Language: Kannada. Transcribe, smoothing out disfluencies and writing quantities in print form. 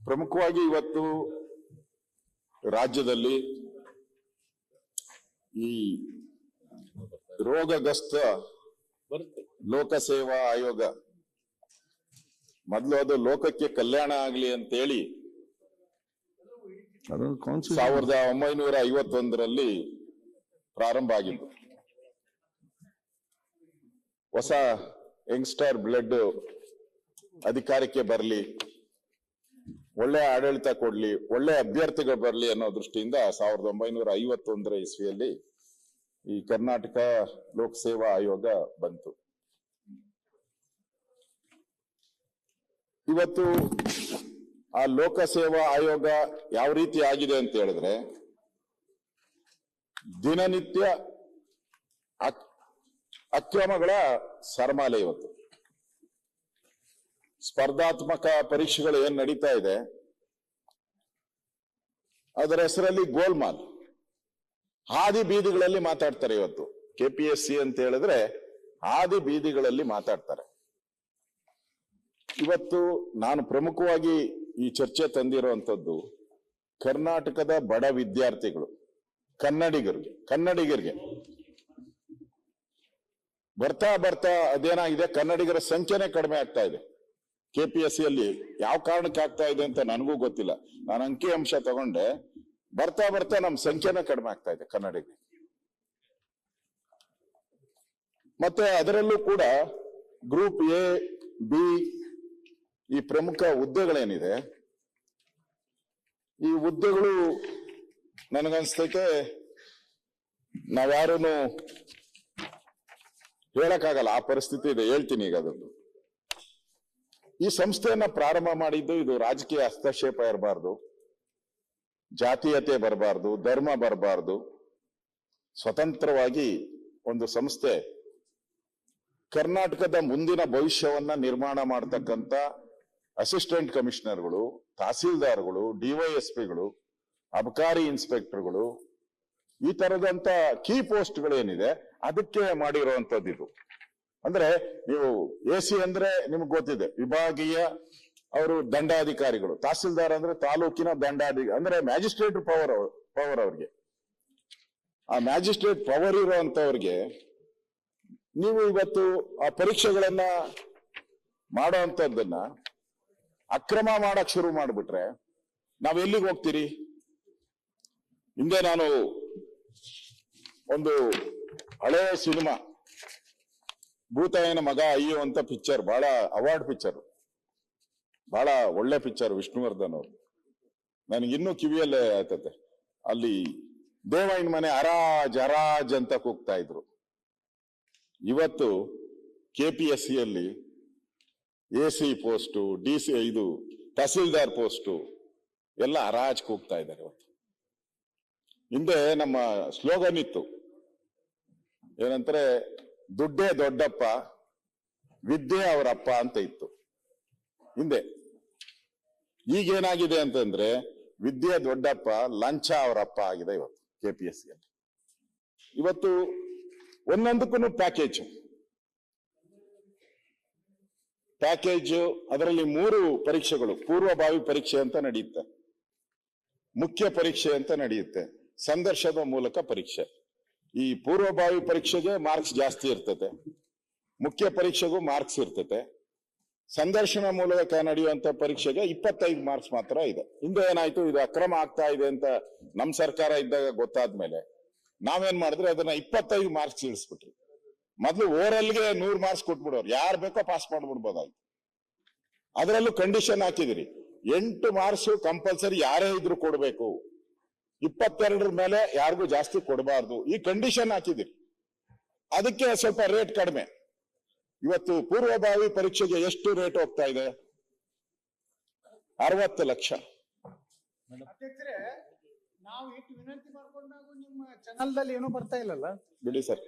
ಪ್ರಮುಖವಾಗಿ ಇವತ್ತು ರಾಜ್ಯದಲ್ಲಿ ಈ ರೋಗಗ್ರಸ್ತ ಲೋಕಸೇವಾ ಆಯೋಗ ಮೊದಲು ಅದು ಲೋಕಕ್ಕೆ ಕಲ್ಯಾಣ ಆಗಲಿ ಅಂತೇಳಿ 1951ರಲ್ಲಿ ಪ್ರಾರಂಭ ಆಗಿದ್ದು. ಹೊಸ ಯಂಗ್ಸ್ಟರ್ ಬ್ಲಡ್ ಅಧಿಕಾರಕ್ಕೆ ಬರಲಿ, ಒಳ್ಳೆ ಆಡಳಿತ ಕೊಡ್ಲಿ, ಒಳ್ಳೆ ಅಭ್ಯರ್ಥಿಗಳು ಬರಲಿ ಅನ್ನೋ ದೃಷ್ಟಿಯಿಂದ 1951ರ ಇಸ್ವಿಯಲ್ಲಿ ಈ ಕರ್ನಾಟಕ ಲೋಕಸೇವಾ ಆಯೋಗ ಬಂತು. ಇವತ್ತು ಆ ಲೋಕಸೇವಾ ಆಯೋಗ ಯಾವ ರೀತಿ ಆಗಿದೆ ಅಂತ ಹೇಳಿದ್ರೆ, ದಿನನಿತ್ಯ ಅಕ್ರಮಗಳ ಸರಮಾಲೆ. ಇವತ್ತು ಸ್ಪರ್ಧಾತ್ಮಕ ಪರೀಕ್ಷೆಗಳು ಏನ್ ನಡೀತಾ ಇದೆ, ಅದರ ಹೆಸರಲ್ಲಿ ಗೋಲ್ಮಾಲ್ ಹಾದಿ ಬೀದಿಗಳಲ್ಲಿ ಮಾತಾಡ್ತಾರೆ. ಇವತ್ತು KPSC ಅಂತ ಹೇಳಿದ್ರೆ ಹಾದಿ ಬೀದಿಗಳಲ್ಲಿ ಮಾತಾಡ್ತಾರೆ. ಇವತ್ತು ನಾನು ಪ್ರಮುಖವಾಗಿ ಈ ಚರ್ಚೆ ತಂದಿರುವಂತದ್ದು ಕರ್ನಾಟಕದ ಬಡ ವಿದ್ಯಾರ್ಥಿಗಳು, ಕನ್ನಡಿಗರಿಗೆ ಬರ್ತಾ ಅದೇನಾಗಿದೆ, ಕನ್ನಡಿಗರ ಸಂಖ್ಯೆನೇ ಕಡಿಮೆ ಆಗ್ತಾ ಇದೆ. KPSCಯಲ್ಲಿ ಯಾವ ಕಾರಣಕ್ಕೆ ಆಗ್ತಾ ಇದೆ ಅಂತ ನನಗೂ ಗೊತ್ತಿಲ್ಲ. ನಾನು ಅಂಕಿ ಅಂಶ ತಗೊಂಡೆ, ಬರ್ತಾ ನಮ್ಮ ಸಂಖ್ಯೆನೇ ಕಡಿಮೆ ಆಗ್ತಾ ಇದೆ ಕನ್ನಡಿಗರಿಗೆ. ಮತ್ತೆ ಅದರಲ್ಲೂ ಕೂಡ ಗ್ರೂಪ್ A, B ಈ ಪ್ರಮುಖ ಹುದ್ದೆಗಳೇನಿದೆ, ಈ ಹುದ್ದೆಗಳು ನನಗನ್ಸ್ತೈತೆ ನಾವ್ಯಾರೂ ಹೇಳಕ್ಕಾಗಲ್ಲ, ಆ ಪರಿಸ್ಥಿತಿ ಇದೆ. ಹೇಳ್ತೀನಿ ಈಗ ಅದನ್ನು. ಈ ಸಂಸ್ಥೆಯನ್ನ ಪ್ರಾರಂಭ ಮಾಡಿದ್ದು ಇದು ರಾಜಕೀಯ ಹಸ್ತಕ್ಷೇಪ ಇರಬಾರ್ದು, ಜಾತೀಯತೆ ಬರಬಾರ್ದು, ಧರ್ಮ ಬರಬಾರ್ದು, ಸ್ವತಂತ್ರವಾಗಿ ಒಂದು ಸಂಸ್ಥೆ ಕರ್ನಾಟಕದ ಮುಂದಿನ ಭವಿಷ್ಯವನ್ನ ನಿರ್ಮಾಣ ಮಾಡತಕ್ಕಂತ ಅಸಿಸ್ಟೆಂಟ್ ಕಮಿಷನರ್ಗಳು, ತಹಸೀಲ್ದಾರ್ಗಳು, DYSPಗಳು, ಅಬಕಾರಿ ಇನ್ಸ್ಪೆಕ್ಟರ್ಗಳು, ಈ ತರದಂತ ಕೀ ಪೋಸ್ಟ್ಗಳೇನಿದೆ ಅದಕ್ಕೆ ಮಾಡಿರುವಂತದ್ದು ಇದು. ಅಂದ್ರೆ ನೀವು AC ಅಂದ್ರೆ ನಿಮ್ಗೆ ಗೊತ್ತಿದೆ, ವಿಭಾಗೀಯ ಅವರು ದಂಡಾಧಿಕಾರಿಗಳು, ತಹಸೀಲ್ದಾರ್ ಅಂದ್ರೆ ತಾಲೂಕಿನ ದಂಡಾಧಿಕಾರಿ, ಅಂದ್ರೆ ಮ್ಯಾಜಿಸ್ಟ್ರೇಟ್ ಪವರ್ ಅವ್ರಿಗೆ. ಆ ಮ್ಯಾಜಿಸ್ಟ್ರೇಟ್ ಪವರ್ ಇರುವಂತವ್ರಿಗೆ ನೀವು ಇವತ್ತು ಆ ಪರೀಕ್ಷೆಗಳನ್ನ ಮಾಡುವಂತದ್ದನ್ನ ಅಕ್ರಮ ಮಾಡಕ್ ಶುರು ಮಾಡ್ಬಿಟ್ರೆ ನಾವ್ ಎಲ್ಲಿಗೆ ಹೋಗ್ತೀರಿ? ಹಿಂದೆ ನಾನು ಒಂದು ಹಳೆ ಸಿನಿಮಾ ಭೂತಾಯನ ಮಗ ಅಯ್ಯೋ ಅಂತ ಪಿಕ್ಚರ್, ಬಹಳ ಅವಾರ್ಡ್ ಪಿಕ್ಚರ್, ಬಹಳ ಒಳ್ಳೆ ಪಿಕ್ಚರ್, ವಿಷ್ಣುವರ್ಧನ್ ಅವರು. ನನಗಿನ್ನೂ ಕಿವಿಯಲ್ಲೇ ಆಯ್ತತೆ. ಅಲ್ಲಿ ದೇವಯ್ಯನ ಮನೆ ಹರಾಜ್ ಅಂತ ಕೂಗ್ತಾ ಇದ್ರು. ಇವತ್ತು KPSCಯಲ್ಲಿ AC ಪೋಸ್ಟು, DC ಇದು ತಹಸೀಲ್ದಾರ್ ಪೋಸ್ಟು ಎಲ್ಲ ಹರಾಜ್ ಕೂಗ್ತಾ ಇದ್ದಾರೆ ಇವತ್ತು. ಹಿಂದೆ ನಮ್ಮ ಸ್ಲೋಗನ್ ಇತ್ತು, ಏನಂತಾರೆ, ದುಡ್ಡೇ ದೊಡ್ಡಪ್ಪ, ವಿದ್ಯೆ ಅವರಪ್ಪ ಅಂತ ಇತ್ತು ಹಿಂದೆ. ಈಗೇನಾಗಿದೆ ಅಂತಂದ್ರೆ ವಿದ್ಯೆ ದೊಡ್ಡಪ್ಪ, ಲಂಚ ಅವರಪ್ಪ ಆಗಿದೆ ಇವತ್ತು KPSCಯಲ್ಲಿ. ಇವತ್ತು ಒಂದೊಂದಕ್ಕೂ ಪ್ಯಾಕೇಜ್, ಅದರಲ್ಲಿ 3 ಪರೀಕ್ಷೆಗಳು, ಪೂರ್ವಭಾವಿ ಪರೀಕ್ಷೆ ಅಂತ ನಡೆಯುತ್ತೆ, ಮುಖ್ಯ ಪರೀಕ್ಷೆ ಅಂತ ನಡೆಯುತ್ತೆ, ಸಂದರ್ಶನದ ಮೂಲಕ ಪರೀಕ್ಷೆ. ಈ ಪೂರ್ವಭಾವಿ ಪರೀಕ್ಷೆಗೆ ಮಾರ್ಕ್ಸ್ ಜಾಸ್ತಿ ಇರ್ತದೆ, ಮುಖ್ಯ ಪರೀಕ್ಷೆಗೂ ಮಾರ್ಕ್ಸ್ ಇರ್ತದೆ, ಸಂದರ್ಶನ ಮೂಲಕ ನಡೆಯುವಂತ ಪರೀಕ್ಷೆಗೆ 25 ಮಾರ್ಕ್ಸ್ ಮಾತ್ರ ಇದೆ. ಹಿಂದೆ ಏನಾಯ್ತು, ಇದು ಅಕ್ರಮ ಆಗ್ತಾ ಇದೆ ಅಂತ ನಮ್ ಸರ್ಕಾರ ಇದ್ದಾಗ ಗೊತ್ತಾದ್ಮೇಲೆ ನಾವೇನ್ ಮಾಡಿದ್ರೆ ಅದನ್ನ 25 ಮಾರ್ಕ್ಸ್ ಇಳಿಸ್ಬಿಟ್ರಿ. ಮೊದ್ಲು ಓರಲ್ಗೆ 100 ಮಾರ್ಕ್ಸ್ ಕೊಟ್ಬಿಡೋರು, ಯಾರು ಬೇಕೋ ಪಾಸ್ ಮಾಡ್ಬಿಡ್ಬೋದಾಯ್ತು. ಅದರಲ್ಲೂ ಕಂಡೀಷನ್ ಹಾಕಿದಿರಿ, 8 ಮಾರ್ಕ್ಸ್ ಕಂಪಲ್ಸರಿ ಯಾರೇ ಇದ್ರು ಕೊಡ್ಬೇಕು, 22ರ ಮೇಲೆ ಯಾರಿಗೂ ಜಾಸ್ತಿ ಕೊಡಬಾರ್ದು, ಈ ಕಂಡೀಷನ್ ಹಾಕಿದಿರಿ. ಅದಕ್ಕೆ ಸ್ವಲ್ಪ ರೇಟ್ ಕಡಿಮೆ. ಇವತ್ತು ಪೂರ್ವಭಾವಿ ಪರೀಕ್ಷೆಗೆ ಎಷ್ಟು ರೇಟ್ ಹೋಗ್ತಾ ಇದೆ? 60 ಲಕ್ಷ. ನಾವು ಇಟ್ಟು ವಿನಂತಿ ಮಾಡ್ಕೊಂಡಾಗ ನಿಮ್ಮ ಚಾನಲ್ದಲ್ಲಿ ಏನೂ ಬರ್ತಾ ಇಲ್ಲಲ್ಲ ಬಿಡಿ ಸರ್.